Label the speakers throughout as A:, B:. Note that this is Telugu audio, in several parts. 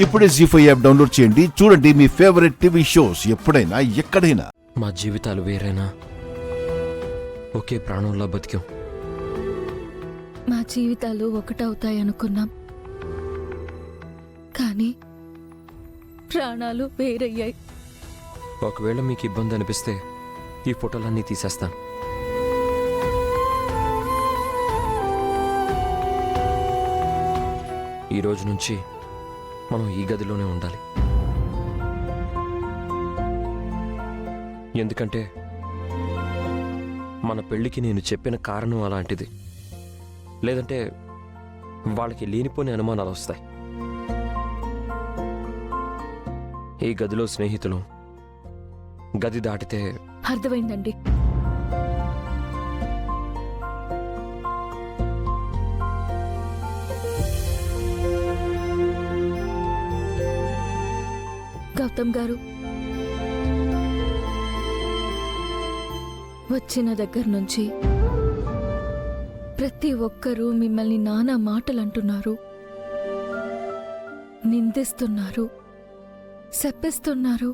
A: ఇప్పుడే జీ5 యాప్ డౌన్లోడ్ చేయండి. చూడండి మీ ఫేవరెట్ టీవీ షోస్ ఎప్పుడైనా ఎక్కడైనా.
B: మా జీవితాలు వేరేనా, ఒకే ప్రాణంలా బతికాం.
C: మా జీవితాలు ఒకటవుతాయనుకున్నాం, కానీ ప్రాణాలు వేరయ్యాయి.
B: ఒకవేళ మీకు ఇబ్బంది అనిపిస్తే ఈ ఫోటోలన్నీ తీసేస్తాను. ఈ రోజు నుంచి మనం ఈ గదిలోనే ఉండాలి. ఎందుకంటే మన పెళ్లికి నేను చెప్పిన కారణం అలాంటిది. లేదంటే వాళ్ళకి లేనిపోని అనుమానాలు వస్తాయి. ఈ గదిలో స్నేహితులు, గది దాటితే
C: అర్థమైందండి. గౌతమ్ గారు, వచ్చిన దగ్గర నుంచి ప్రతి ఒక్కరూ మిమ్మల్ని నానా మాటలు అంటున్నారు, నిందిస్తున్నారు, శపిస్తున్నారు,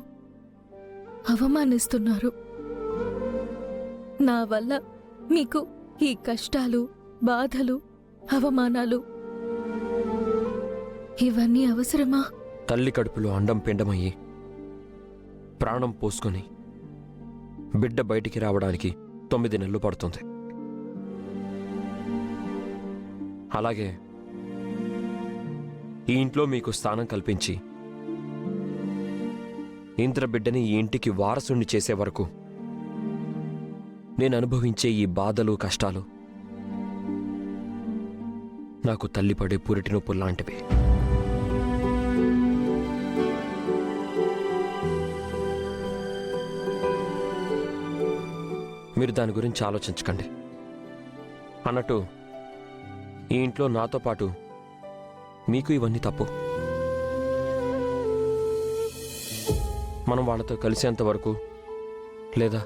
C: అవమానిస్తున్నారు. నా వల్ల మీకు ఈ కష్టాలు, బాధలు, అవమానాలు ఇవన్నీ అవసరమా?
B: తల్లి కడుపులో అండం పిండమయ్యి ప్రాణం పోసుకొని బిడ్డ బయటికి రావడానికి 9 నెలలు పడుతుంది. అలాగే ఈ ఇంట్లో మీకు స్థానం కల్పించి ఇంద్ర బిడ్డని ఈ ఇంటికి వారసుణ్ణి చేసే వరకు నేను అనుభవించే ఈ బాధలు, కష్టాలు నాకు తల్లి పడే పురిటి నొప్పులు లాంటివి. మీరు దాని గురించి ఆలోచించకండి. అన్నట్టు ఈ ఇంట్లో నాతో పాటు మీకు ఇవన్నీ తప్పు. మనం వాళ్ళతో కలిసేంత వరకు, లేదా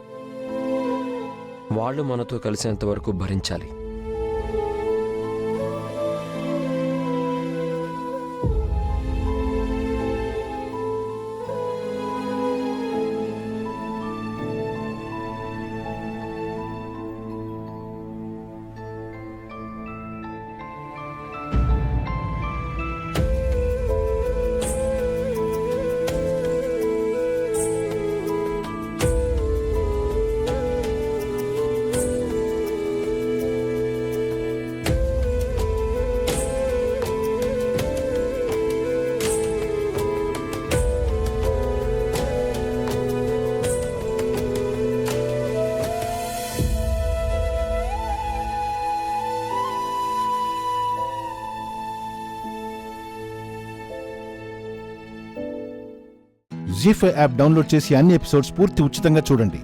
B: వాళ్ళు మనతో కలిసేంత వరకు భరించాలి.
A: జీ5 యాప్ డౌన్లోడ్ చేసి అన్ని ఎపిసోడ్స్ పూర్తి ఉచితంగా చూడండి.